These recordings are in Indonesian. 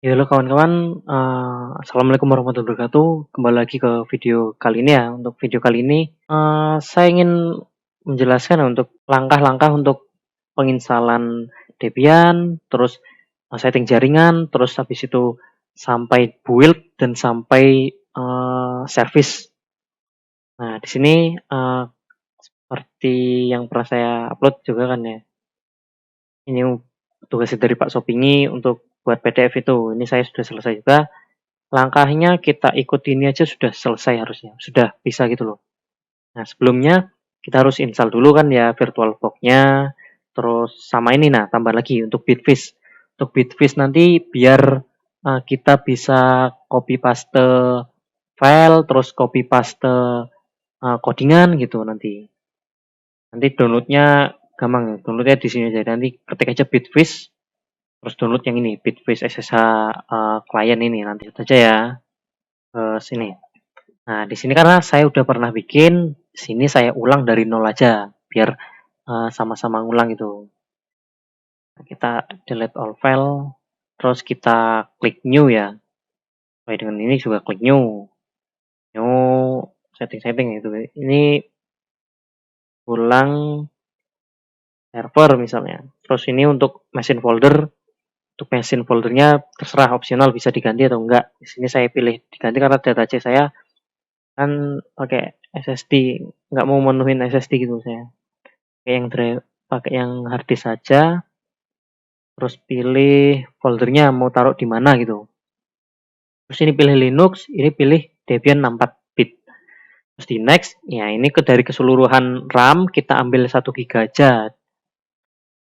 Ya, halo kawan-kawan, assalamualaikum warahmatullahi wabarakatuh. Kembali lagi ke video kali ini ya. Untuk video kali ini, saya ingin menjelaskan untuk langkah-langkah untuk penginstalan Debian, terus setting jaringan, terus habis itu sampai build dan sampai service. Nah, di sini seperti yang pernah saya upload juga kan ya. Ini tugasnya dari Pak Sopingi untuk buat PDF itu. Ini saya sudah selesai juga. Langkahnya kita ikuti ini aja sudah selesai harusnya, sudah bisa gitu loh. Nah, sebelumnya kita harus install dulu kan ya VirtualBox-nya, terus sama ini nah tambah lagi untuk Bitfish. Untuk Bitfish nanti biar kita bisa copy paste file, terus copy paste codingan gitu nanti. Nanti downloadnya gampang ya, downloadnya di sini aja. Nanti ketik aja Bitfish, terus download yang ini Bitfish SSH client ini nanti saja ya ke sini. Nah, di sini karena saya udah pernah bikin, sini saya ulang dari nol aja, biar sama-sama ngulang itu. Nah, kita delete all file, terus kita klik new ya. Sesuai dengan ini juga klik new. New setting-setting itu. Ini ulang server misalnya. Terus ini untuk machine folder, untuk machine foldernya terserah opsional bisa diganti atau enggak. Di sini saya pilih diganti karena data C saya kan pakai SSD, nggak mau menuhin SSD gitu saya. Pakai yang harddisk saja, terus pilih foldernya mau taruh di mana gitu. Terus ini pilih Linux, ini pilih Debian 64 bit. Terus di next, ya ini dari keseluruhan RAM kita ambil 1 GB aja.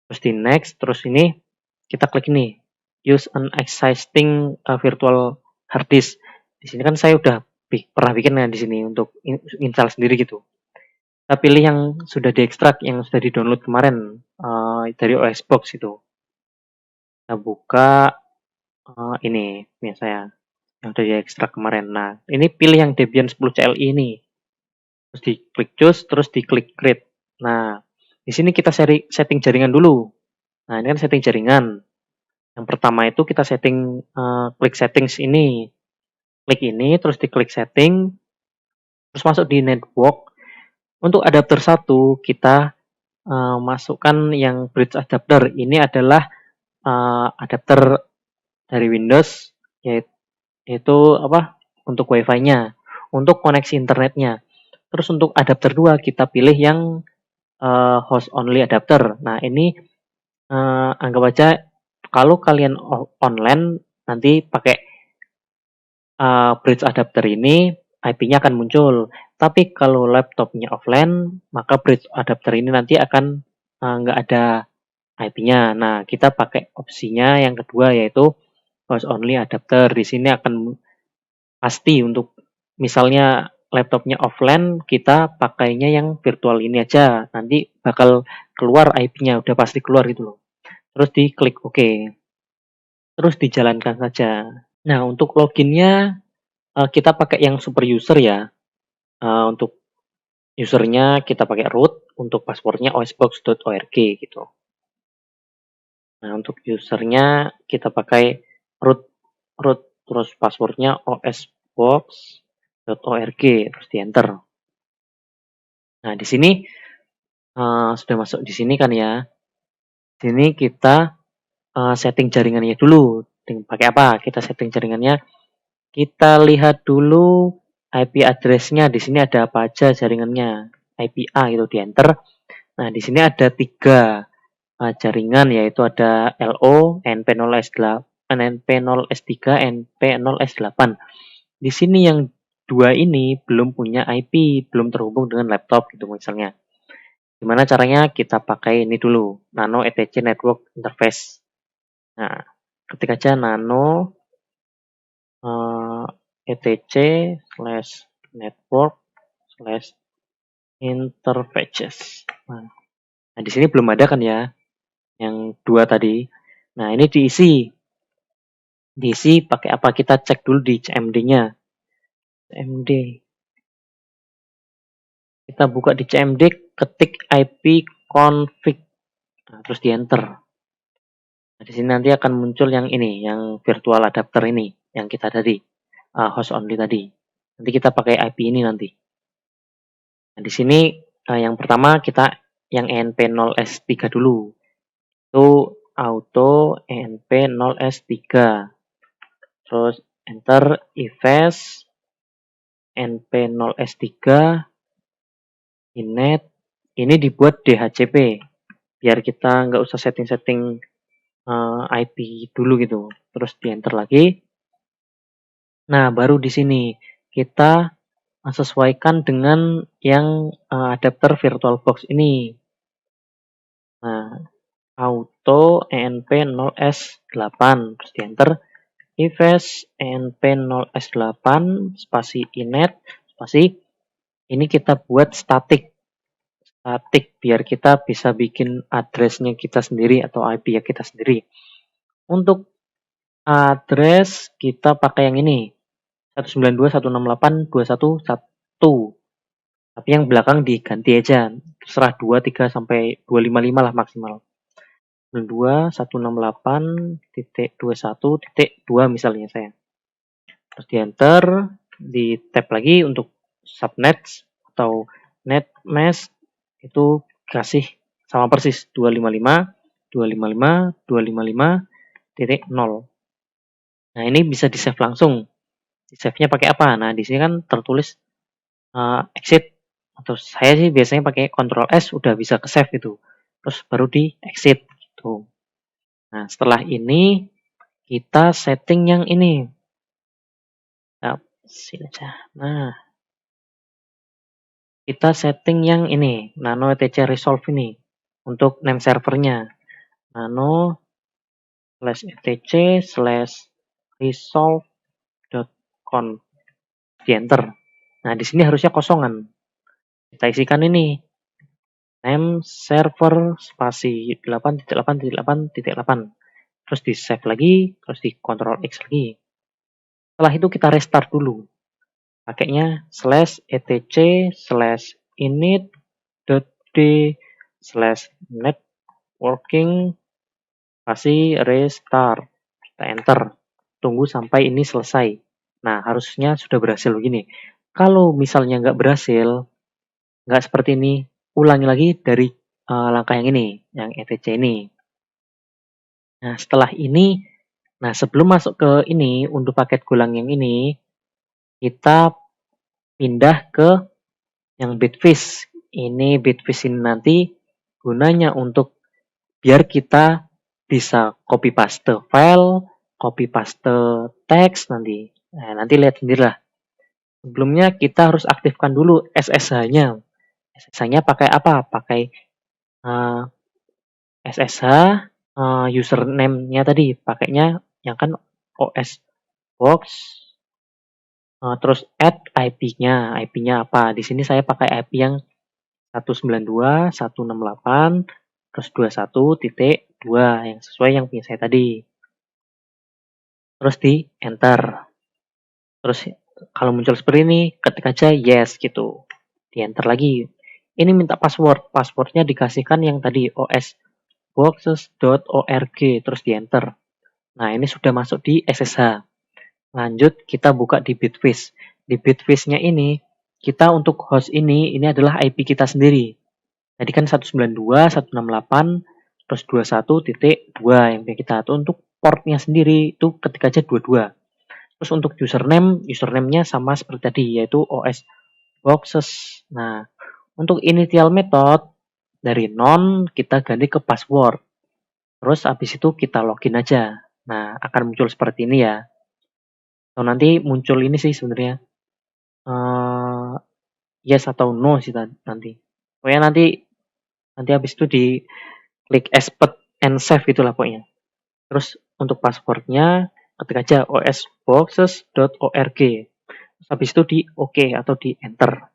Terus di next, terus ini kita klik ini, use an existing virtual hard disk. Di sini kan saya udah pernah bikin ya di sini untuk install sendiri gitu. Kita pilih yang sudah diekstrak, yang sudah di-download kemarin dari OS Box itu. Kita buka ini saya yang udah diekstrak kemarin. Nah, ini pilih yang Debian 10 CLI ini. Terus diklik choose, terus diklik create. Nah, di sini kita setting jaringan dulu. Nah, ini kan setting jaringan. Yang pertama itu kita setting klik settings ini. Klik ini, terus diklik setting, terus masuk di network. Untuk adapter 1, kita masukkan yang bridge adapter. Ini adalah adapter dari Windows, yaitu apa? Untuk Wi-Fi-nya, untuk koneksi internetnya. Terus untuk adapter 2 kita pilih yang host only adapter. Nah, ini anggap aja kalau kalian online nanti pakai bridge adapter ini IP-nya akan muncul. Tapi kalau laptopnya offline, maka bridge adapter ini nanti akan nggak ada IP-nya. Nah, kita pakai opsinya yang kedua yaitu host only adapter. Di sini akan pasti untuk misalnya laptopnya offline, kita pakainya yang virtual ini aja. Nanti bakal keluar IP-nya, udah pasti keluar gitu loh. Terus diklik OK. Terus dijalankan saja. Nah, untuk loginnya kita pakai yang super user ya. Untuk usernya kita pakai root, untuk passwordnya osbox.org gitu. Nah, untuk usernya kita pakai root, terus passwordnya osbox.org, terus di enter. Nah, di sini sudah masuk di sini kan ya. Di sini kita setting jaringannya dulu. Pakai apa? Kita setting jaringannya. Kita lihat dulu IP address-nya. Di sini ada apa aja jaringannya. IP A gitu di enter. Nah, di sini ada 3 jaringan yaitu ada LO, NP0S8, NP0S3, NP0S8. Di sini yang 2 ini belum punya IP, belum terhubung dengan laptop gitu misalnya. Gimana caranya? Kita pakai ini dulu, Nano ETC Network Interface. Nah, ketik aja Nano etc/network/interfaces. Nah, di sini belum ada kan ya, yang 2 tadi. Nah, ini diisi. Diisi pakai apa? Kita cek dulu di CMD-nya. CMD. Kita buka di CMD, ketik IP config. Nah, terus di enter. Nah, di sini nanti akan muncul yang ini, yang virtual adapter ini, yang kita tadi, host only tadi. Nanti kita pakai IP ini nanti. Nah, di sini yang pertama kita yang ENP0S3 dulu. Itu auto ENP0S3. Terus enter ifs NP0S3 inet. Ini dibuat DHCP biar kita nggak usah setting-setting IP dulu gitu. Terus di enter lagi. Nah, baru di sini kita sesuaikan dengan yang adapter VirtualBox ini. Nah, auto ENP0S8 terus di enter ifs ENP0S8 spasi inet spasi ini kita buat static biar kita bisa bikin addressnya kita sendiri atau IP ya kita sendiri. Untuk address kita pakai yang ini 192.168.211. Tapi yang belakang diganti aja. Terserah 23 sampai 255 lah maksimal. 192.168.21.2 misalnya saya. Terus di enter, di tab lagi untuk subnet atau net mesh itu kasih sama persis 255.255.255.0. Nah, ini bisa di save langsung. Di save-nya pakai apa? Nah, di sini kan tertulis exit atau saya sih biasanya pakai Ctrl S udah bisa ke save itu. Terus baru di exit gitu. Nah, setelah ini kita setting yang ini. Nah, sini aja. Nah, kita setting yang ini, nano etc resolve ini untuk name servernya. Nano /etc resolve.conf di enter. Nah, di sini harusnya kosongan. Kita isikan ini name server spasi 8.8.8.8. Terus di save lagi, terus di Ctrl X lagi. Setelah itu kita restart dulu. Pakainya /etc/init.d/networking spasi restart. Kita enter. Tunggu sampai ini selesai. Nah, harusnya sudah berhasil begini. Kalau misalnya nggak berhasil, nggak seperti ini, ulangi lagi dari langkah yang ini, yang etc ini. Nah, setelah ini, nah sebelum masuk ke ini, untuk paket Golang yang ini, kita pindah ke yang Bitfish. Ini Bitfish ini nanti gunanya untuk biar kita bisa copy paste file, copy paste teks nanti. Nah, nanti lihat sendirilah. Sebelumnya kita harus aktifkan dulu SSH-nya. SSH-nya pakai apa? Pakai SSH username-nya tadi pakainya yang kan OS box terus add IP-nya. IP-nya apa? Di sini saya pakai IP yang 192.168 terus 21.2 yang sesuai yang punya saya tadi. Terus di enter. Terus kalau muncul seperti ini, ketik aja yes gitu. Di enter lagi. Ini minta password. Passwordnya dikasihkan yang tadi osboxes.org terus di enter. Nah, ini sudah masuk di SSH. Lanjut kita buka di Bitfish. Di Bitfish-nya ini kita untuk host ini adalah IP kita sendiri. Tadi kan 192.168 terus 21.2 yang punya kita. Itu untuk portnya sendiri itu ketik aja 22. Terus untuk username-nya sama seperti tadi yaitu OS boxes. Nah, untuk initial method dari non kita ganti ke password. Terus habis itu kita login aja. Nah, akan muncul seperti ini ya. So, nanti muncul ini sih sebenarnya yes atau no sih nanti. Pokoknya nanti habis itu di klik expert and save itulah pokoknya. Terus untuk passwordnya ketik aja osboxes.org. Terus habis itu di OK atau di enter.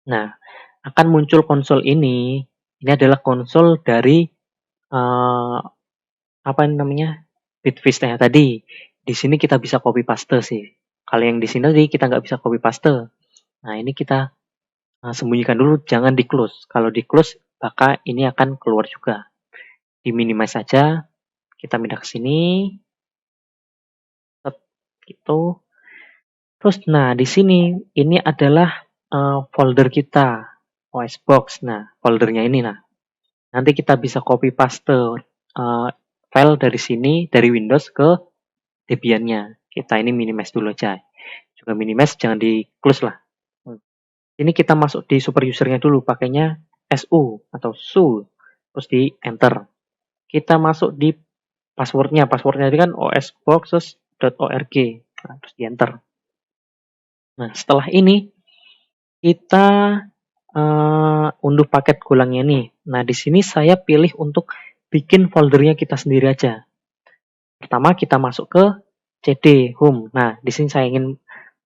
Nah, akan muncul konsol ini. Ini adalah konsol dari apa namanya Bitfish-nya tadi. Di sini kita bisa copy paste sih. Kalau yang di sini tadi kita nggak bisa copy paste. Nah, ini kita sembunyikan dulu, jangan di close. Kalau di close, maka ini akan keluar juga. Di minimize saja. kita pindah ke sini, gitu. Terus, nah di sini ini adalah folder kita, OSBox. Nah, foldernya ini, nah nanti kita bisa copy paste file dari sini, dari Windows ke Debian-nya. Kita ini minimize dulu aja. Juga minimize, jangan di close lah. Ini kita masuk di super user-nya dulu, pakainya su atau su, terus di enter. Kita masuk di passwordnya ini kan osboxes.org, nah, terus di enter. Nah, setelah ini kita unduh paket gulangnya nih. Nah, di sini saya pilih untuk bikin foldernya kita sendiri aja. Pertama kita masuk ke cd home. Nah, di sini saya ingin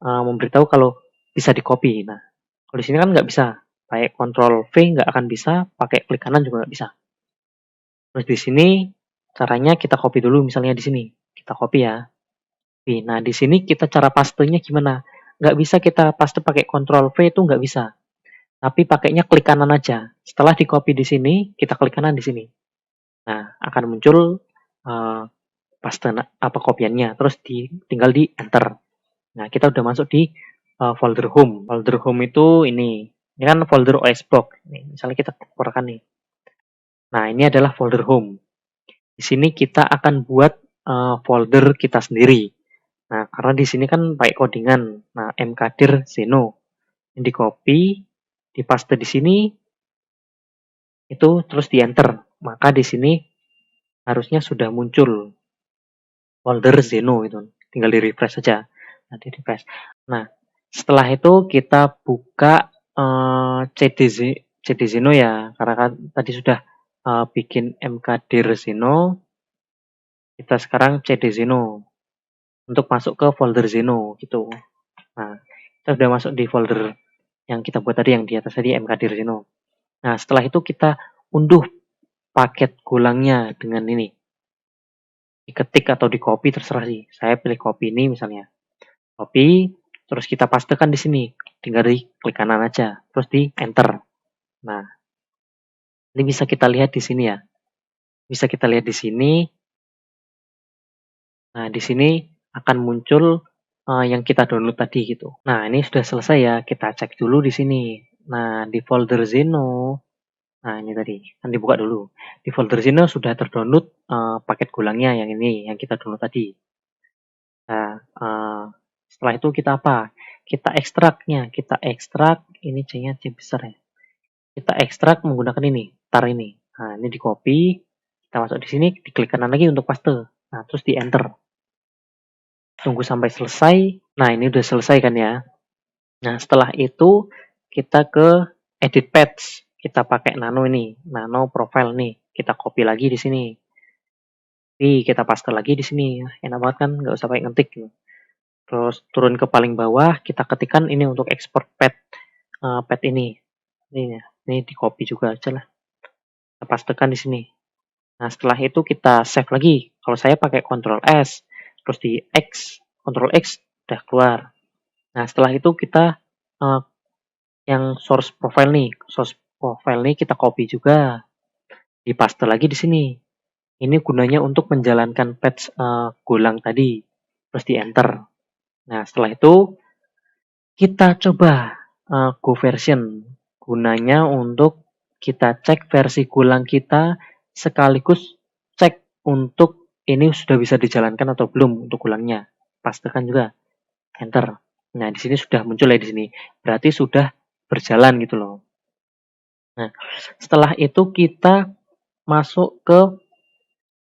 memberitahu kalau bisa di copy. Nah, kalau di sini kan nggak bisa. Pakai Ctrl V nggak akan bisa, pakai klik kanan juga nggak bisa. Terus di sini caranya kita copy dulu, misalnya di sini kita copy ya. Nah, di sini kita cara pastenya gimana? Nggak bisa kita paste pakai Ctrl V, itu nggak bisa. Tapi pakainya klik kanan aja. Setelah di copy di sini, kita klik kanan di sini. Nah, akan muncul paste apa kopiannya, terus tinggal di enter. Nah, kita udah masuk di folder home. Folder home itu ini kan folder OSBox. Nih, misalnya kita keluarkan nih. Nah, ini adalah folder home. Di sini kita akan buat folder kita sendiri. Nah, karena di sini kan pakai codingan. Nah, mkdir zeno. Ini di copy, dipaste di sini, itu terus di enter. Maka di sini harusnya sudah muncul folder zeno itu. Tinggal di refresh saja. Nanti refresh. Nah, setelah itu kita buka cd zeno ya, karena kan tadi sudah bikin mkdir zeno. Kita sekarang cd zeno untuk masuk ke folder zeno gitu. Nah, kita sudah masuk di folder yang kita buat tadi, yang di atas tadi mkdir zeno. Nah, setelah itu kita unduh paket gulangnya dengan ini. Diketik atau di copy terserah sih. Saya pilih copy ini misalnya. Copy, terus kita pastekan di sini. Tinggal di klik kanan aja, terus di enter. Nah, ini bisa kita lihat di sini ya. Bisa kita lihat di sini. Nah, di sini akan muncul yang kita download tadi gitu. Nah, ini sudah selesai ya. Kita cek dulu di sini. Nah, di folder Zeno. Nah, ini tadi kan dibuka dulu. Di folder Zeno sudah terdownload paket gulangnya yang ini, yang kita download tadi. Nah, setelah itu kita apa? Kita ekstraknya. Kita ekstrak, ini C-nya C besar ya. Kita ekstrak menggunakan ini, tar ini. Nah, ini di copy, kita masuk di sini, diklik kanan lagi untuk paste. Nah, terus di enter. Tunggu sampai selesai. Nah, ini udah selesai kan ya. Nah, setelah itu kita ke edit page. Kita pakai nano ini, nano profile nih. Kita copy lagi di sini. Kita paste lagi di sini. Enak banget kan, nggak usah pakai ngetik. Terus turun ke paling bawah, kita ketikkan ini untuk export pad pad ini. Ini di copy juga aja lah. Kita pastekan di sini. Nah, setelah itu kita save lagi. Kalau saya pakai Ctrl S, terus di X, Ctrl X, udah keluar. Nah, setelah itu kita yang source profile nih kita copy juga. Dipaste lagi di sini. Ini gunanya untuk menjalankan patch gulang tadi. Terus di enter. Nah, setelah itu kita coba go version. Gunanya untuk kita cek versi gulang kita sekaligus cek untuk ini sudah bisa dijalankan atau belum untuk gulangnya. Pastikan juga enter. Nah, di sini sudah muncul ya di sini. Berarti sudah berjalan gitu loh. Nah, setelah itu kita masuk ke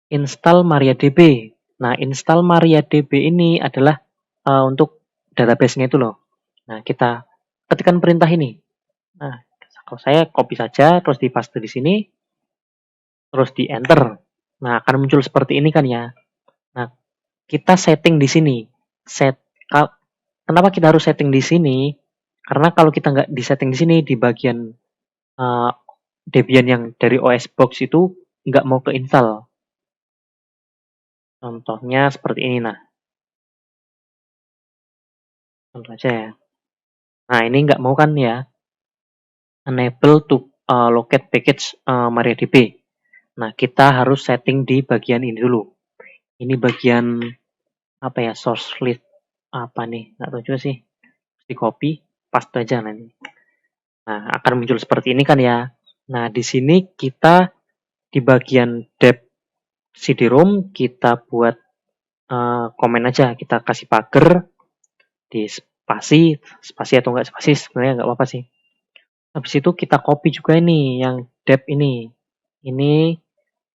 install MariaDB. Nah, install MariaDB ini adalah untuk database-nya itu loh. Nah, kita ketikkan perintah ini. Nah, kalau saya copy saja, terus di paste di sini, terus di enter. Nah, akan muncul seperti ini kan ya. Nah, kita setting di sini. Kenapa kita harus setting di sini? Karena kalau kita nggak di setting di sini, di bagian Debian yang dari OSBox itu nggak mau keinstall. Contohnya seperti ini, nah. Contoh aja ya. Nah, ini nggak mau kan ya. Enable to locate package MariaDB. Nah, kita harus setting di bagian ini dulu. Ini bagian apa ya, source list apa nih? Nggak tahu juga sih. Di copy, paste aja nanti. Nah, akan muncul seperti ini kan ya. Nah, di sini kita di bagian dep CD-ROM kita buat komen aja, kita kasih pagar di spasi atau enggak spasi sebenarnya nggak apa-apa sih. Habis itu kita copy juga ini yang dep ini. Ini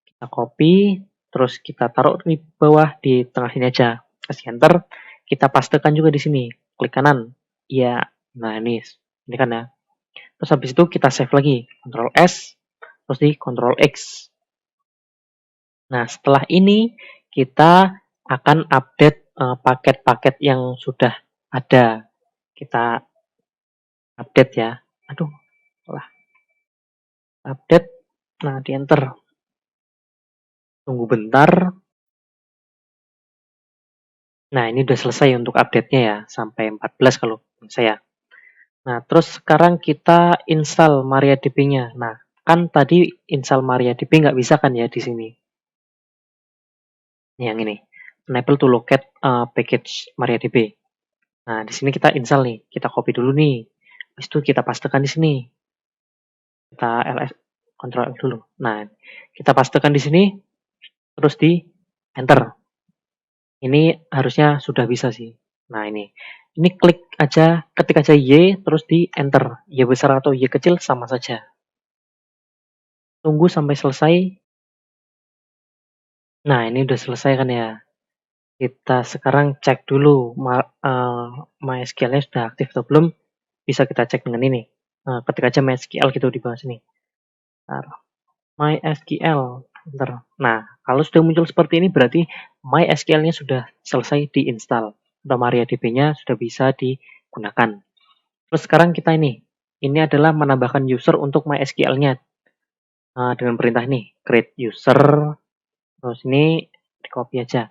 kita copy, terus kita taruh di bawah di tengah sini aja. Kasih enter, kita pastekan juga di sini. Klik kanan. Iya. Nah, ini kan ya. Terus habis itu kita save lagi, Ctrl S, terus di Ctrl X. Nah, setelah ini kita akan update paket-paket yang sudah ada. Kita update ya. Aduh, salah. Update. Nah, di enter. Tunggu bentar. Nah, ini udah selesai untuk update-nya ya, sampai 14 kalau saya. Nah, terus sekarang kita install MariaDB-nya. Nah, kan tadi install MariaDB nggak bisa kan ya di sini. Yang ini, enable to locate package MariaDB. Nah, di sini kita install nih, kita copy dulu nih. Habis itu kita pastekan di sini. Kita ls Ctrl F dulu. Nah, kita pastekan di sini, terus di enter. Ini harusnya sudah bisa sih. Nah, ini klik aja, ketik aja Y, terus di enter. Y besar atau Y kecil sama saja. Tunggu sampai selesai. Nah, ini udah selesai kan ya. Kita sekarang cek dulu MySQL-nya sudah aktif atau belum. Bisa kita cek dengan ini. Ketik aja MySQL gitu di bawah sini. MySQL. Bentar. Nah, kalau sudah muncul seperti ini berarti MySQL-nya sudah selesai diinstal. Atau MariaDB-nya sudah bisa digunakan. Terus sekarang kita ini adalah menambahkan user untuk MySQL-nya. Dengan perintah ini, create user. Terus ini di copy aja.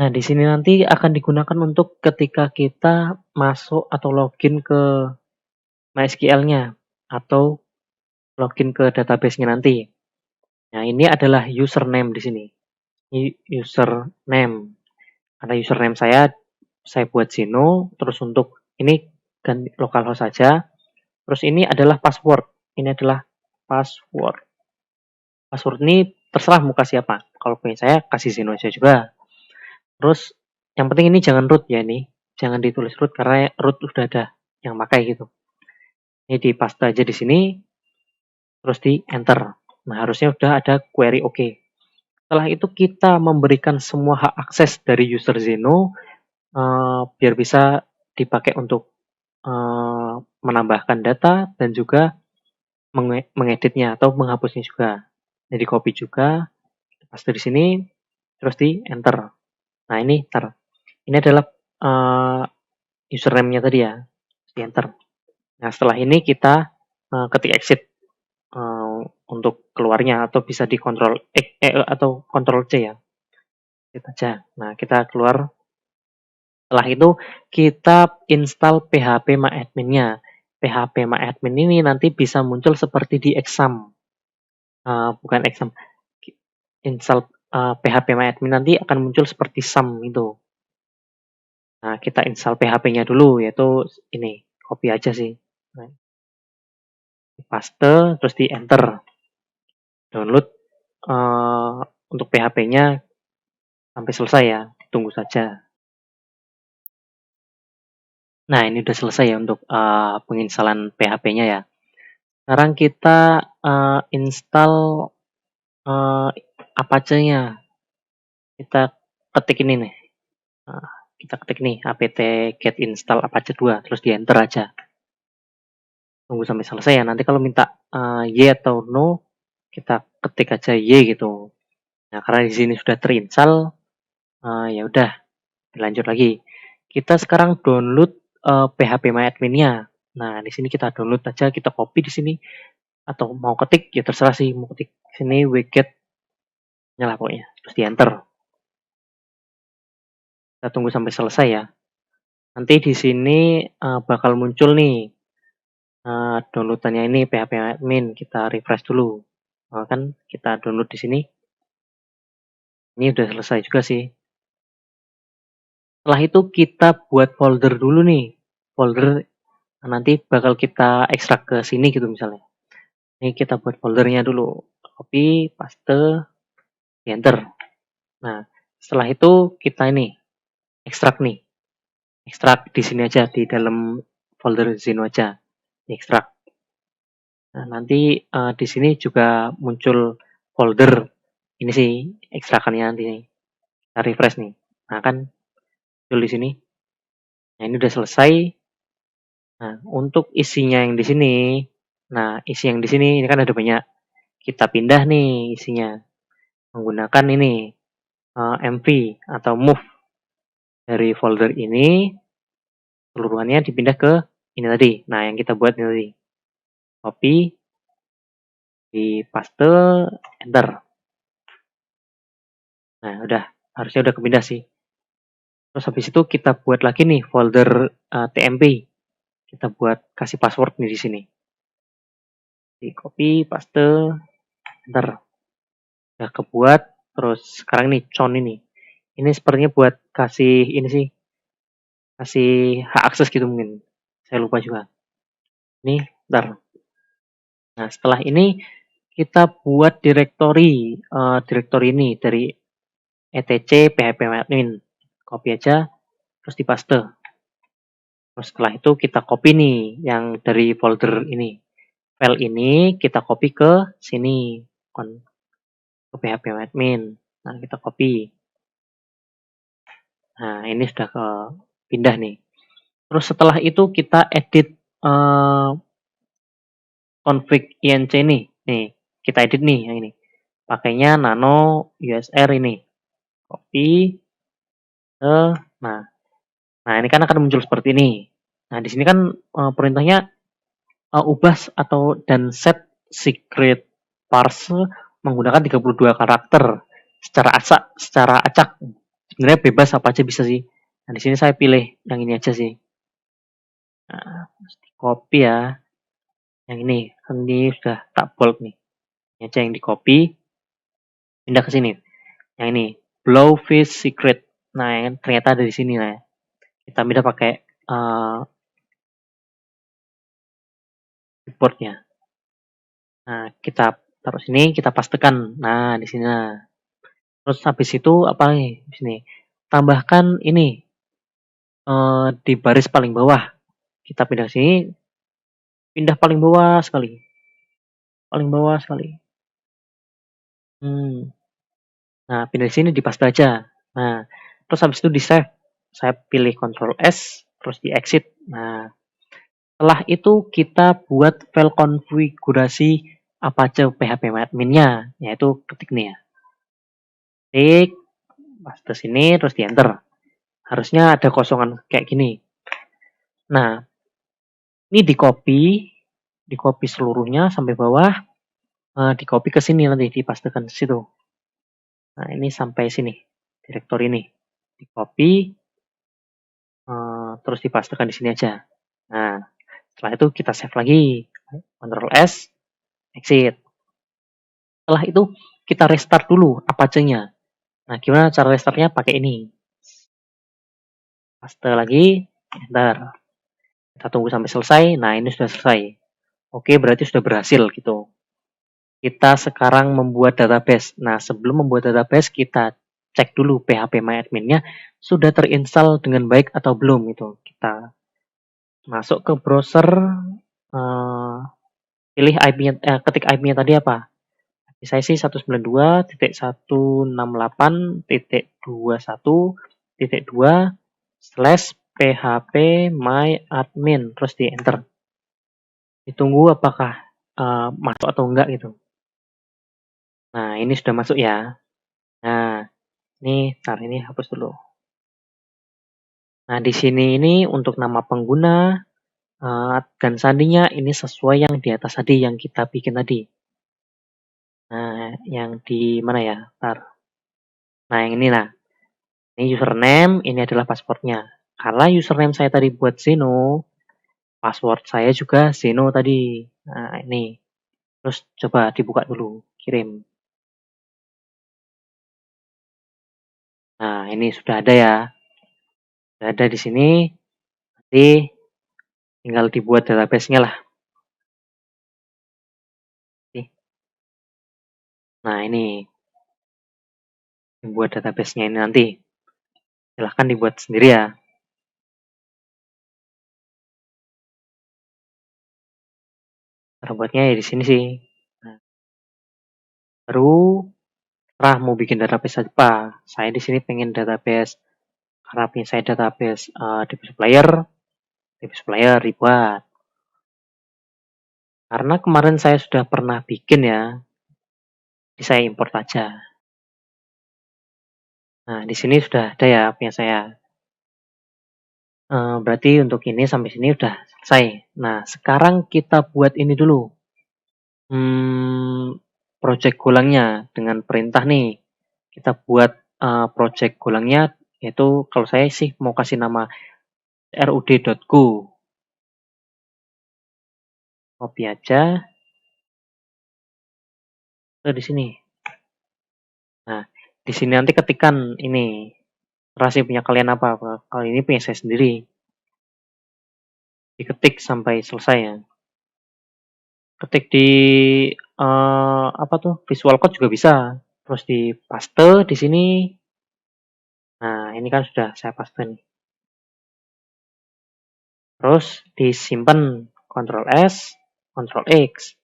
Nah, di sini nanti akan digunakan untuk ketika kita masuk atau login ke MySQL-nya atau login ke database-nya nanti. Nah, ini adalah username di sini. Ini username. Ada username saya buat Zeno, terus untuk ini ganti localhost saja. Terus ini adalah password. Ini adalah password. Password ini terserah mau kasih apa. Kalau punya saya kasih Zeno aja juga. Terus yang penting ini jangan root ya ini. Jangan ditulis root karena root udah ada yang pakai gitu. Ini di paste aja di sini. Terus di enter. Nah, harusnya udah ada query oke. Setelah itu kita memberikan semua hak akses dari user Zeno biar bisa dipakai untuk menambahkan data dan juga mengeditnya atau menghapusnya juga. Jadi copy juga, paste di sini, terus di enter. Nah, ini adalah username-nya tadi ya, di enter. Nah, setelah ini kita ketik exit untuk keluarnya atau bisa di Ctrl atau Ctrl C ya. Kita aja. Nah, kita keluar. Setelah itu kita install phpMyAdmin-nya. phpMyAdmin ini nanti bisa muncul seperti di exam. Bukan exam. Install phpMyAdmin nanti akan muncul seperti sum itu. Nah, kita install PHP-nya dulu, yaitu ini, copy aja sih. Nah, paste, terus di enter. Download untuk PHP-nya sampai selesai ya, tunggu saja. Nah, ini udah selesai ya untuk penginstalan PHP-nya ya. Sekarang kita install Apache-nya. Kita ketik ini nih. Kita ketik nih apt get install Apache 2, terus di enter aja. Tunggu sampai selesai ya. Nanti kalau minta Y atau no, kita ketik aja Y gitu. Nah, karena di sini sudah terinstall, ya udah, dilanjut lagi. Kita sekarang download phpMyAdmin-nya. Nah, di sini kita download aja, kita copy di sini atau mau ketik ya terserah sih, mau ketik sini wget nyala pokoknya, terus di enter. Kita tunggu sampai selesai ya. Nanti di sini bakal muncul nih downloadannya ini phpMyAdmin. Kita refresh dulu. Kan kita download di sini. Ini udah selesai juga sih. Setelah itu kita buat folder dulu nih. Folder nanti bakal kita ekstrak ke sini gitu misalnya. Ini kita buat foldernya dulu. Copy, paste, enter. Nah, setelah itu kita ini ekstrak nih. Ekstrak di sini aja di dalam folder Zeno aja. Ekstrak. Nah, nanti di sini juga muncul folder ini sih ekstrakannya nanti nih. Kita refresh nih. Nah, kan muncul di sini. Nah, ini udah selesai. Nah, untuk isinya yang di sini, nah isi yang di sini ini kan ada banyak. Kita pindah nih isinya menggunakan ini MV atau move dari folder ini seluruhannya dipindah ke ini tadi. Nah, yang kita buat ini tadi. Copy, di paste, enter. Nah, harusnya udah kepindah sih. Terus habis itu kita buat lagi nih folder TMP. Kita buat kasih password nih di sini. Di copy, paste, enter. Udah kebuat. Terus sekarang nih con ini. Ini sepertinya buat kasih ini sih. Kasih hak akses gitu mungkin. Saya lupa juga. Nih, ntar. Nah, setelah ini kita buat direktori ini dari etc php-admin. Copy aja, terus dipaste. Terus setelah itu kita copy nih yang dari folder ini. File ini kita copy ke sini, ke php-admin. Nah, kita copy. Nah, ini sudah ke pindah nih. Terus setelah itu kita edit config inc nih. Nih, kita edit nih yang ini. Pakainya nano usr ini. Copy. Nah, ini kan akan muncul seperti ini. Nah, di sini kan perintahnya ubah atau dan set secret parse menggunakan 32 karakter secara acak. Sebenarnya bebas apa aja bisa sih. Nah, di sini saya pilih yang ini aja sih. Nah, copy ya. Yang ini sudah tak bold nih. Ini aja yang di copy. Pindah ke sini. Yang ini, Blowfish Secret. Nah, yang ternyata ada di sini nah. Kita pindah pakai keyboardnya. Nah, kita taruh sini, kita pastekan. Nah, di sini. Nah. Terus habis itu apa nih? Di sini. Tambahkan ini di baris paling bawah. Kita pindah sini. Pindah paling bawah sekali. Paling bawah sekali. Nah, pindah di sini di paste aja. Nah, terus habis itu di save. Saya pilih Ctrl S, terus di exit. Nah, setelah itu kita buat file konfigurasi apa aja PHP adminnya, yaitu ketik nih ya. Ketik, paste sini, terus di enter. Harusnya ada kosongan kayak gini. Nah, ini di copy seluruhnya sampai bawah, di copy ke sini nanti dipastekan ke situ. Nah, ini sampai sini, direktori ini. Di copy, terus dipastekan di sini aja. Nah, setelah itu kita save lagi. Ctrl S, exit. Setelah itu kita restart dulu Apache-nya. Nah, gimana cara restartnya? Pakai ini. Paste lagi, enter. Kita tunggu sampai selesai. Nah, ini sudah selesai. Oke, berarti sudah berhasil gitu. Kita sekarang membuat database. Nah, sebelum membuat database, kita cek dulu phpMyAdmin-nya sudah terinstall dengan baik atau belum itu. Kita masuk ke browser, pilih IP-nya, ketik IP-nya tadi apa? Saya sih 192.168.2/phpMyAdmin, terus di enter. Ditunggu apakah masuk atau enggak gitu. Nah, ini sudah masuk ya. Nah, ini hapus dulu. Nah, di sini ini untuk nama pengguna dan sandinya ini sesuai yang di atas tadi yang kita bikin tadi. Nah, yang di mana ya? Nah, yang ini nah. Ini username, ini adalah passwordnya. Karena username saya tadi buat Zeno, password saya juga Zeno tadi. Nah, ini. Terus coba dibuka dulu. kirim. Nah, ini sudah ada ya. Sudah ada di sini. Nanti tinggal dibuat database-nya lah. Nah, ini buat database-nya ini nanti. Silahkan dibuat sendiri ya. Cara buatnya ya di sini sih. Nah, baru mau bikin database apa. Saya di sini pengen database karena punya saya database DBS player dibuat. Karena kemarin saya sudah pernah bikin ya, jadi saya import aja. Nah, di sini sudah ada ya punya saya. Berarti untuk ini sampai sini udah selesai. Nah, sekarang kita buat ini dulu. Project golangnya dengan perintah nih. Kita buat project golangnya, yaitu kalau saya sih mau kasih nama rud.go. Copy aja ke di sini. Nah, di sini nanti ketikan ini terasi punya kalian apa. Kalau ini punya saya sendiri. Diketik sampai selesai ya. Ketik di apa tuh Visual Code juga bisa. Terus di paste di sini. Nah, ini kan sudah saya paste nih. Terus disimpan Ctrl S, Ctrl X.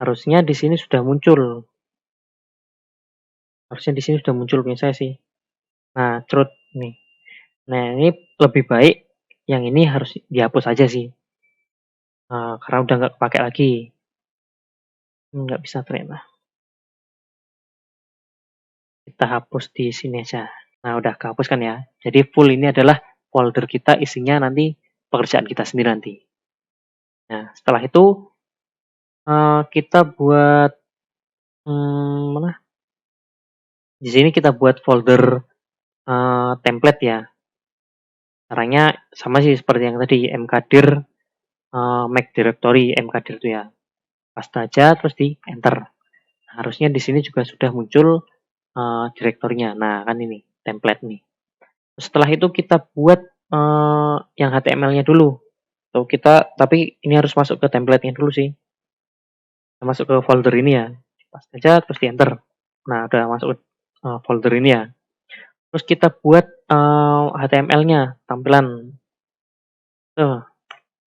Harusnya di sini sudah muncul. Harusnya di sini sudah muncul punya saya sih. Nah, truth nih. Nah, ini lebih baik yang ini harus dihapus aja sih. Karena udah nggak pakai lagi. Nggak bisa ternyata. Kita hapus di sini aja. Nah, udah kehapus kan ya. Jadi full ini adalah folder kita, isinya nanti pekerjaan kita sendiri nanti. Nah, setelah itu kita buat mana? Di sini kita buat folder template ya. Caranya sama sih seperti yang tadi, mkdir make directory, mkdir itu ya. Paste aja terus di enter. Nah, harusnya di sini juga sudah muncul direktorinya. Nah, kan ini template nih. Setelah itu kita buat yang HTML-nya dulu. Tapi ini harus masuk ke template-nya dulu sih. Masuk ke folder ini ya. Paste aja terus di enter. Nah, udah masuk ke folder ini ya. Terus kita buat HTML-nya, tampilan. Tuh,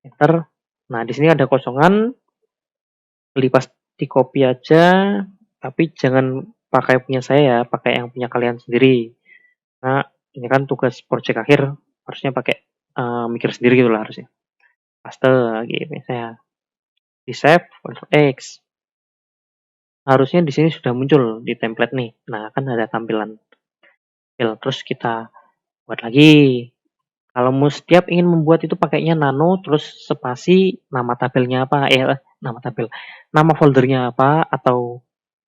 enter. Nah, di sini ada kosongan. Di copy aja, tapi jangan pakai punya saya ya, pakai yang punya kalian sendiri. Nah, ini kan tugas project akhir, harusnya pakai mikir sendiri gitu lah harusnya. Paste lagi punya saya. Di save, Ctrl X. Harusnya di sini sudah muncul di template nih. Nah, kan ada tampilan. Terus kita buat lagi. Kalau mau setiap ingin membuat itu pakainya nano, terus spasi, nama tabelnya apa, nama foldernya apa, atau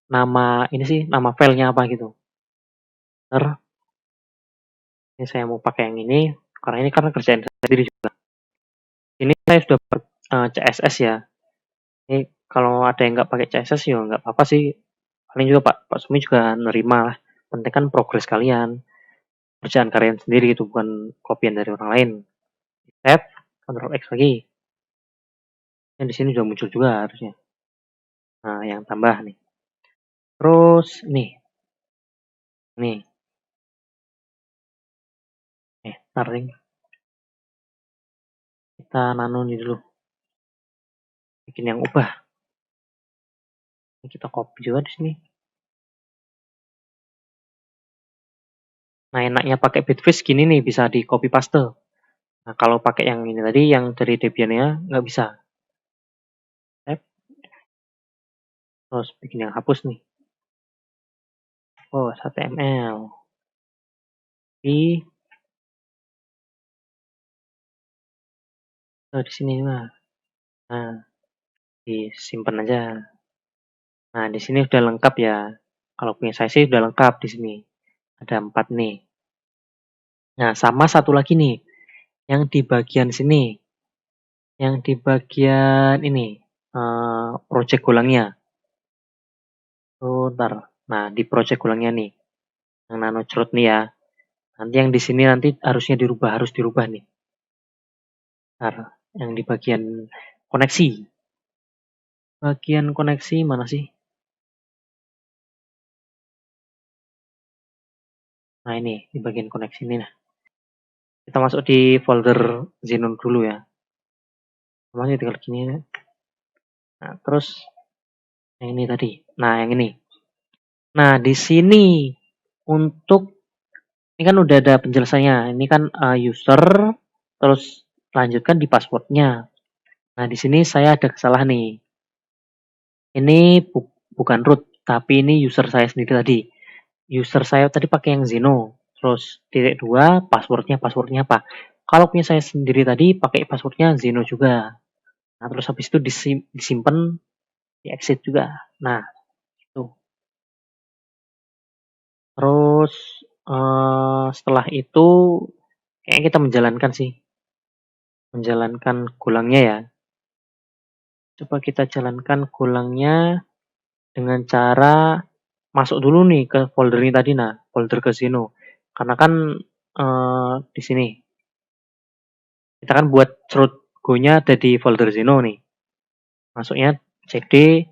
nama ini sih, nama filenya apa gitu. Ini saya mau pakai yang ini, karena ini karena kerjaan saya sendiri juga. Ini saya sudah CSS ya. Ini kalau ada yang nggak pakai CSS ya nggak apa-apa sih. Paling juga Pak Sumi juga nerima lah. Penting kan progres kalian, kerjaan kalian sendiri itu bukan kopian dari orang lain. Save, Ctrl X lagi. Yang di sini sudah muncul juga harusnya. Nah, yang tambah nih. Terus nih, taring. Kita nano nih dulu. Bikin yang ubah. Ini kita copy juga di sini. Nah, enaknya pakai Bitfish gini nih, bisa di copy paste. Nah, kalau pakai yang ini tadi, yang dari Debian-nya nggak bisa. Terus bikin yang hapus nih. Oh, HTML. Di sini mah. Nah, disimpan aja. Nah, di sini udah lengkap ya. Kalau punya saya sih udah lengkap di sini. Ada 4 nih. Nah, sama satu lagi nih. Yang di bagian sini. Yang di bagian ini. Project golangnya. Oh, ntar. Nah, di project ulangnya nih, yang nano cerut nih ya. Nanti yang di sini nanti harusnya harus dirubah nih. Ntar, yang di bagian koneksi. Bagian koneksi mana sih? Nah, ini di bagian koneksi ini nah. Kita masuk di folder Xenon dulu ya. Masih tinggal gini ya. Nah, terus yang ini tadi. Nah, yang ini. Nah, di sini untuk ini kan udah ada penjelasannya. Ini kan user, terus lanjutkan di passwordnya. Nah, di sini saya ada kesalahan nih. Ini bukan root, tapi ini user saya sendiri tadi. User saya tadi pakai yang Zeno. Terus titik dua, passwordnya apa? Kalau punya saya sendiri tadi pakai passwordnya Zeno juga. Nah, terus habis itu disimpan, di exit juga. Nah, itu. Terus setelah itu kayaknya kita menjalankan sih, menjalankan gulangnya ya. Coba kita jalankan gulangnya dengan cara masuk dulu nih ke folder ini tadi, nah folder ke Zeno. Karena kan di sini kita kan buat root go-nya ada di folder Zeno nih. Masuknya cd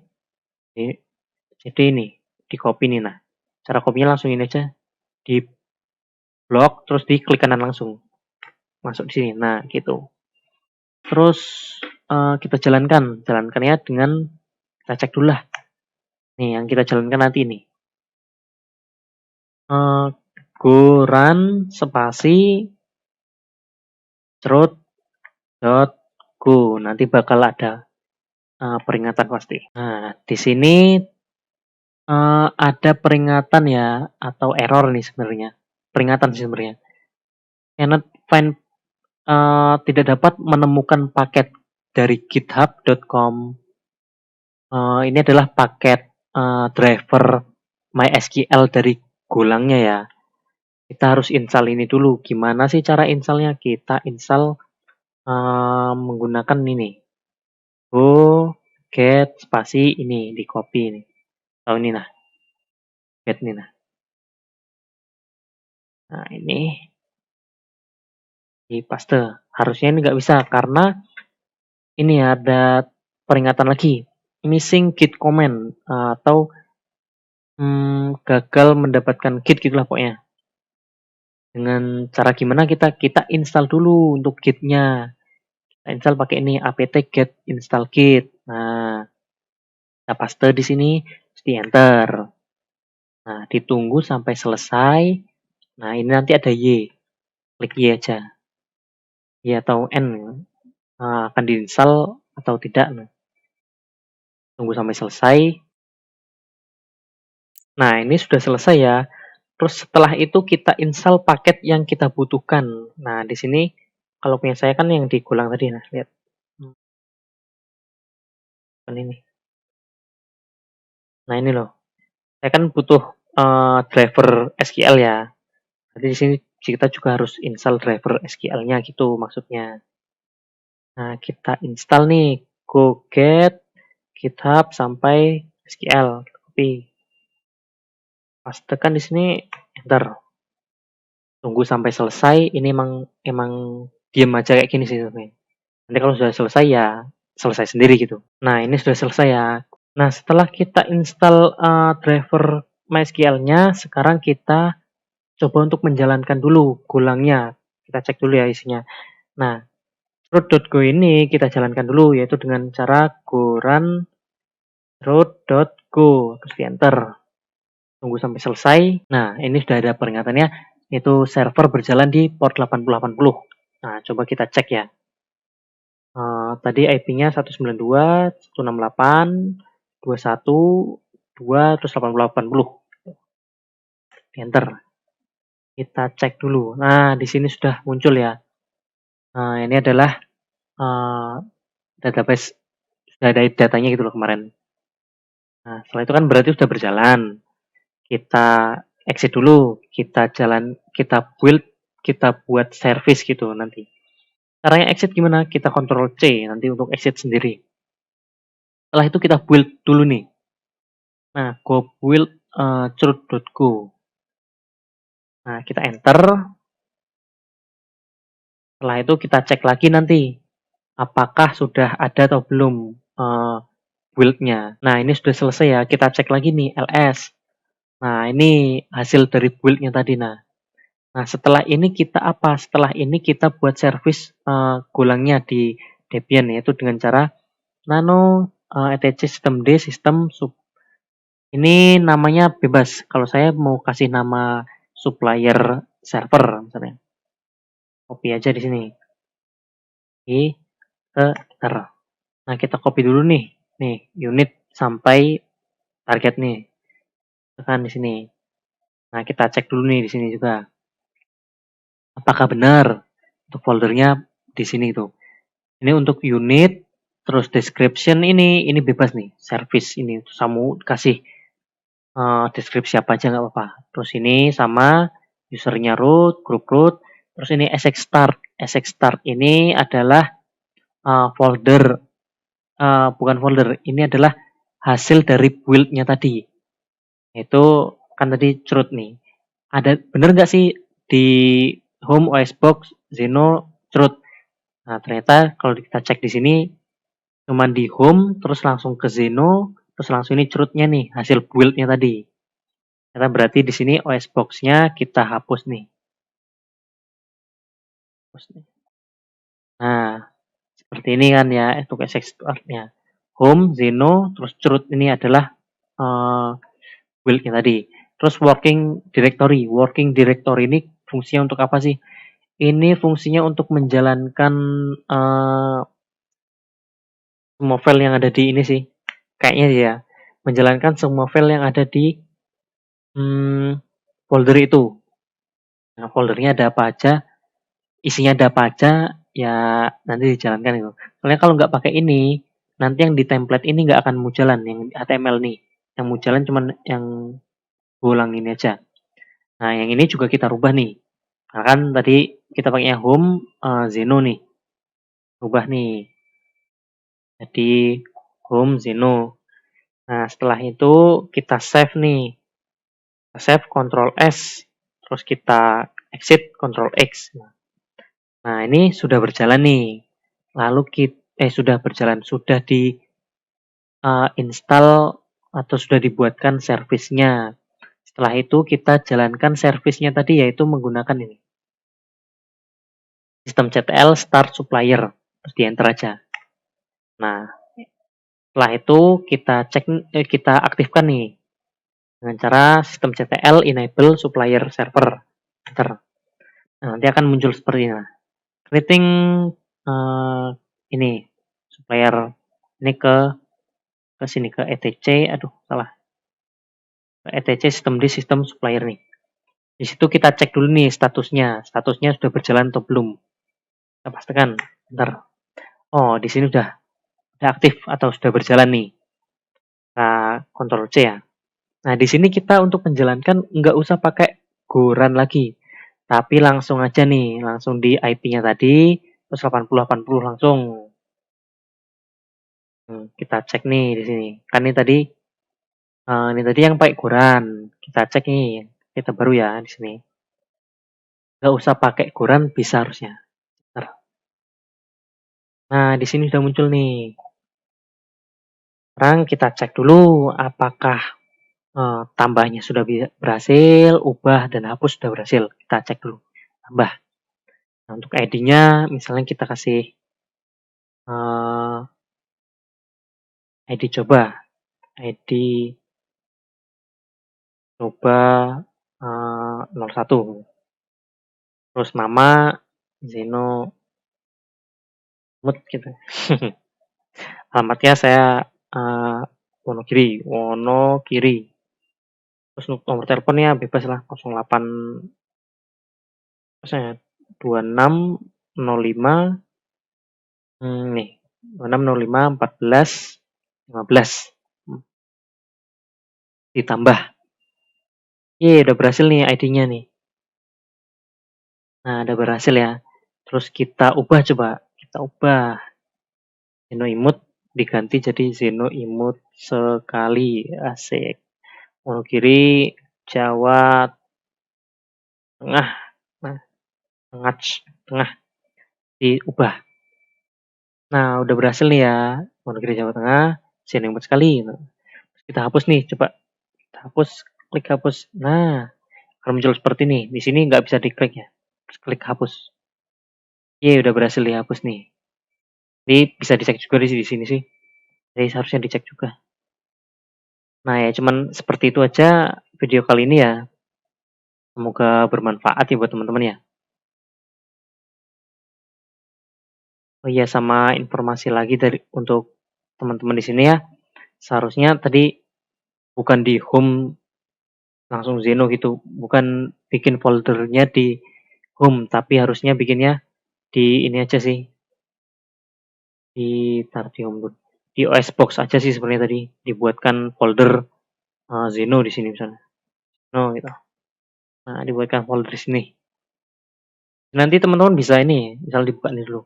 cd ini di copy nih. Nah, cara kopinya langsung ini aja, di blok terus di klik kanan langsung masuk di sini. Nah, gitu. Terus kita jalankannya dengan kita cek dulu lah. Nih yang kita jalankan nanti ini. Go run spasi cerut dot go, nanti bakal ada peringatan pasti. Nah, di sini ada peringatan ya atau error nih sebenarnya. Peringatan sih sebenarnya. Cannot find tidak dapat menemukan paket dari github.com. Ini adalah paket driver MySQL dari Golangnya ya. Kita harus install ini dulu. Gimana sih cara installnya? Kita install menggunakan ini. Go get spasi ini di copy ini. Tahu ini nah. Get ini nah. Nah ini di paste. Harusnya ini nggak bisa karena ini ada peringatan lagi. Missing git command atau gagal mendapatkan git gitulah pokoknya. Dengan cara gimana kita install dulu untuk gitnya. Kita install pakai ini apt get install git. Nah, kita paste di sini, terus di enter. Nah, ditunggu sampai selesai. Nah, ini nanti ada Y. Klik Y aja. Y atau N. Nah, akan diinstal atau tidak. Nah, tunggu sampai selesai. Nah, ini sudah selesai ya. Terus setelah itu kita install paket yang kita butuhkan. Nah, di sini kalau punya saya kan yang digulang tadi. Nah, lihat. Ini. Nah, ini loh. Saya kan butuh driver SQL ya. Jadi di sini kita juga harus install driver SQL-nya gitu maksudnya. Nah, kita install nih go get GitHub sampai SQL. Copy. Pastekan di sini enter. Tunggu sampai selesai. Ini emang diam aja kayak gini sih sebenarnya. Nanti kalau sudah selesai ya selesai sendiri gitu. Nah, ini sudah selesai ya. Nah, setelah kita install driver MySQL-nya, sekarang kita coba untuk menjalankan dulu gulangnya. Kita cek dulu ya isinya. Nah, root.go ini kita jalankan dulu yaitu dengan cara go run root.go terus di enter. Tunggu sampai selesai. Nah, ini sudah ada peringatannya yaitu server berjalan di port 8080. Nah, coba kita cek ya. Tadi IP-nya 192, 168, 21, 2, terus 8080. Enter. Kita cek dulu. Nah, di sini sudah muncul ya. Nah, ini adalah database, sudah ada datanya gitu loh kemarin. Nah, setelah itu kan berarti sudah berjalan. Kita exit dulu, kita build, kita buat service gitu nanti. Caranya exit gimana? Kita Ctrl C nanti untuk exit sendiri. Setelah itu kita build dulu nih. Nah, go build chroot.go. Nah, kita enter. Setelah itu kita cek lagi nanti apakah sudah ada atau belum build-nya. Nah, ini sudah selesai ya. Kita cek lagi nih ls. Nah, ini hasil dari build-nya tadi. Nah, setelah ini kita apa? Setelah ini kita buat service golangnya di Debian, yaitu dengan cara nano etc systemd system sub. Ini namanya bebas. Kalau saya mau kasih nama supplier server misalnya. Copy aja di sini. Enter. Nah, kita copy dulu nih. Nih, unit sampai target nih. Tekan di sini. Nah, kita cek dulu nih di sini juga. Apakah benar untuk foldernya di sini tuh. Ini untuk unit, terus description ini bebas nih. Service ini kamu kasih deskripsi apa aja nggak apa-apa. Terus ini sama usernya root, group root. Terus ini sx start. Sx start ini adalah folder, bukan folder. Ini adalah hasil dari build-nya tadi. Itu kan tadi chroot nih. Ada bener nggak sih di home OS box Zeno chroot? Nah, ternyata kalau kita cek di sini cuman di home terus langsung ke Zeno terus langsung ini chrootnya nih hasil build-nya tadi. Ternyata berarti di sini OS box-nya kita hapus nih. Nah, seperti ini kan ya untuk extract-nya. Home, Zeno, terus chroot ini adalah build-nya tadi. Terus working directory. Working directory ini fungsinya untuk apa sih? Ini fungsinya untuk menjalankan semua file yang ada di ini sih. Kayaknya ya. Menjalankan semua file yang ada di folder itu. Nah, foldernya ada apa aja, isinya ada apa aja, ya nanti dijalankan itu. Soalnya kalau nggak pakai ini, nanti yang di template ini nggak akan mau jalan, yang HTML nih. Yang mau jalan cuman yang golang ini aja. Nah, yang ini juga kita rubah nih. Nah, kan tadi kita pakai home Zeno nih. Rubah nih. Jadi home Zeno. Nah, setelah itu kita save nih. Kita save Ctrl S. Terus kita exit Ctrl X. Nah, ini sudah berjalan nih. Lalu kita sudah berjalan, sudah di install atau sudah dibuatkan servisnya. Setelah itu kita jalankan servisnya tadi yaitu menggunakan ini. Systemctl start supplier. Terus di enter aja. Nah, setelah itu kita cek kita aktifkan nih dengan cara systemctl enable supplier server. Enter. Nah, nanti akan muncul seperti ini. Creating ini supplier ini ke sini ke etc. Aduh, salah. Ke etc sistem supplier nih. Di situ kita cek dulu nih statusnya. Statusnya sudah berjalan atau belum. Kita pastikan. Bentar. Oh, di sini udah aktif atau sudah berjalan nih. Nah, Ctrl C ya. Nah, di sini kita untuk menjalankan nggak usah pakai go run lagi. Tapi langsung aja nih, langsung di IP-nya tadi, terus 8080 langsung. Kita cek nih di sini. Kan ini tadi yang pakai go run. Kita cek nih, kita baru ya di sini. Nggak usah pakai go run bisa harusnya. Nah, di sini sudah muncul nih. Sekarang kita cek dulu apakah tambahnya sudah berhasil, ubah dan hapus sudah berhasil. Kita cek dulu. Tambah. Nah, untuk ID-nya misalnya kita kasih ID coba. ID coba 01. Terus nama Zeno Mut gitu. Alamatnya saya Wonokiri. Terus nomor teleponnya bebas lah 08 saya 2605 nih 2605 14 15 ditambah. Iya, udah berhasil nih ID-nya nih. Nah, udah berhasil ya. Terus kita ubah coba. Kita ubah Zeno Imut diganti jadi Zeno imut sekali, asik. Wonogiri, Jawa Tengah, nah, tengah, tengah diubah. Nah, udah berhasil nih ya, Wonogiri Jawa Tengah, Zeno imut sekali. Nah, kita hapus nih, coba kita hapus, klik hapus. Nah, akan muncul seperti ini. Di sini nggak bisa diklik ya, klik hapus. Iya, udah berhasil dihapus nih. Ini bisa dicek juga di sini sih. Jadi seharusnya dicek juga. Nah ya cuman seperti itu aja video kali ini ya. Semoga bermanfaat ya buat teman-teman ya. Oh iya sama informasi lagi dari untuk teman-teman di sini ya. Seharusnya tadi bukan di home langsung Zeno gitu, bukan bikin foldernya di home, tapi harusnya bikinnya di ini aja sih, di tar di home dulu. Di OS Box aja sih sebenarnya tadi dibuatkan folder Zeno di sini misalnya. No gitu. Nah, dibuatkan folder di sini. Nanti teman-teman bisa ini, misal dibuka ini dulu.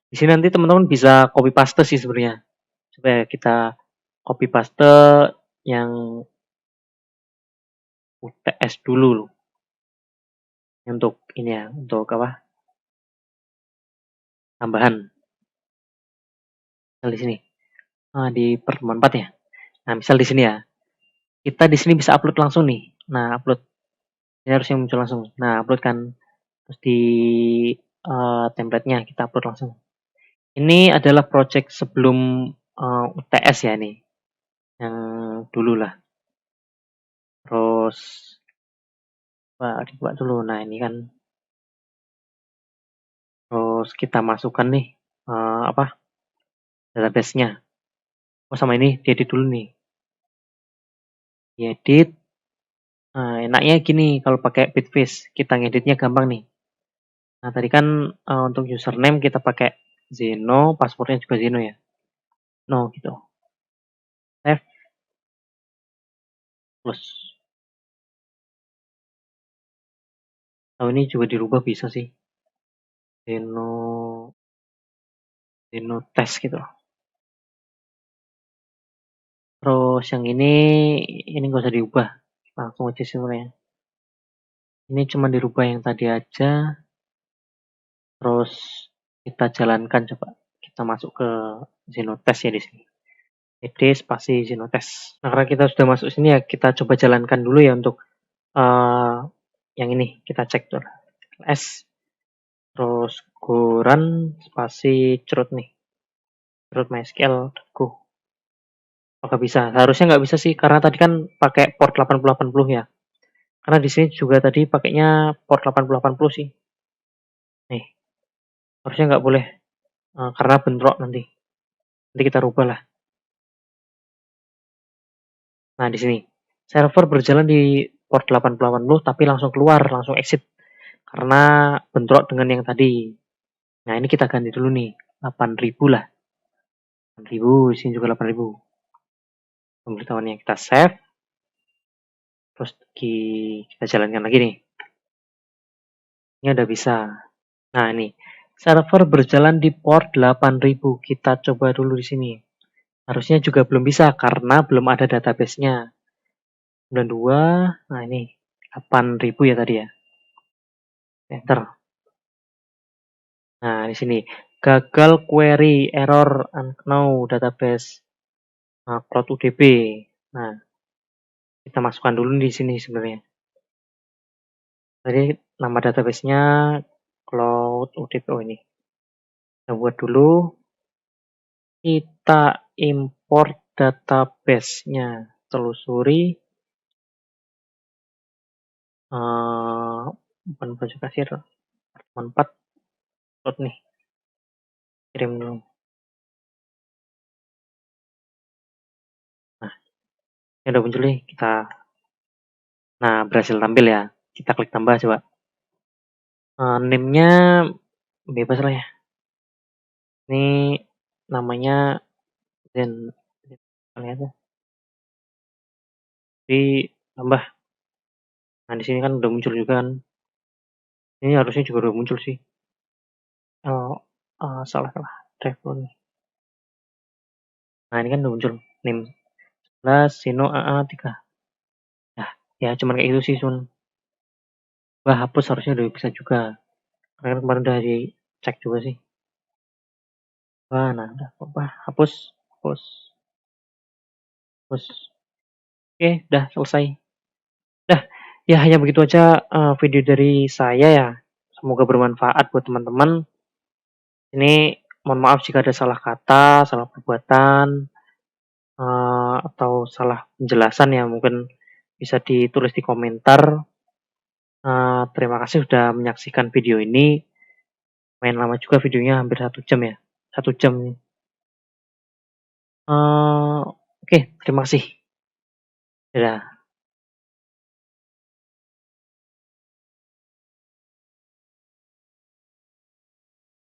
Di sini nanti teman-teman bisa copy paste sih sebenarnya. Supaya kita copy paste yang UTS dulu loh. Untuk ini ya, untuk apa? Tambahan. Misal di sini. Di pertemuan 4 ya. Nah, misal di sini ya. Kita di sini bisa upload langsung nih. Nah, upload. Ini harusnya muncul langsung. Nah, upload kan. Terus di template-nya kita upload langsung. Ini adalah project sebelum UTS ya nih. Yang dulu lah. Terus dibuat dulu. Nah, ini kan terus kita masukkan nih apa database-nya. Oh sama ini diedit dulu nih. Diedit. Nah, enaknya gini kalau pakai Bitfish, kita ngeditnya gampang nih. Nah, tadi kan untuk username kita pakai Zeno, passwordnya juga Zeno ya. No gitu. Save plus. Oh ini juga dirubah bisa sih. Zeno Zeno test gitu. Terus yang ini nggak usah diubah. Langsung aja sebenarnya. Ini cuma dirubah yang tadi aja. Terus kita jalankan coba. Kita masuk ke Zenotest ya di sini. Ed spasi Zenotest. Nah, karena kita sudah masuk sini ya, kita coba jalankan dulu ya untuk yang ini. Kita cek dulu. S terus Goran spasi cerut nih. Cerut MySQL go. Apakah bisa? Harusnya nggak bisa sih karena tadi kan pakai port 8080 ya. Karena di sini juga tadi pakainya port 8080 sih. Nih, harusnya nggak boleh karena bentrok nanti. Nanti kita rubah lah. Nah, di sini. Server berjalan di port 8080 tapi langsung keluar, langsung exit. Karena bentrok dengan yang tadi. Nah, ini kita ganti dulu nih. 8000 lah. 8000, sini juga 8000. Pemberitahuannya kita save. Terus kita jalankan lagi nih. Ini udah bisa. Nah, ini. Server berjalan di port 8000. Kita coba dulu di sini. Harusnya juga belum bisa karena belum ada database-nya. 92. Nah, ini 8000 ya tadi ya. Enter. Nah, di sini gagal query error unknown database cloud UDB. Nah, kita masukkan dulu di sini sebenarnya. Tadi nama database-nya cloud UDB. Oh ini. Kita buat dulu. Kita import database-nya. Telusuri. Bukan baju kasir. 4 cloud nih. Kirim dulu. Nah, ini udah muncul nih. Nah, berhasil tampil ya. Kita klik tambah coba. Name-nya bebas lah ya. Ini namanya Zen. Kalian aja. Tambah. Nah, di sini kan udah muncul juga kan. Ini harusnya juga udah muncul sih. Oh, salah. Drive nih. Nah, ini kan udah muncul NIM 11 Sino AA3. Nah, ya cuman kayak gitu sih, Sun. Wah, hapus harusnya udah bisa juga. Karena kan kemarin udah dicek juga sih. Wah, nah udah apa hapus, hapus, hapus. Oke, udah selesai. Dah, ya hanya begitu aja video dari saya ya. Semoga bermanfaat buat teman-teman. Ini mohon maaf jika ada salah kata, salah perbuatan, atau salah penjelasan ya mungkin bisa ditulis di komentar. Terima kasih sudah menyaksikan video ini. Main lama juga videonya hampir 1 jam ya. 1 jam. Oke, terima kasih. Dadah.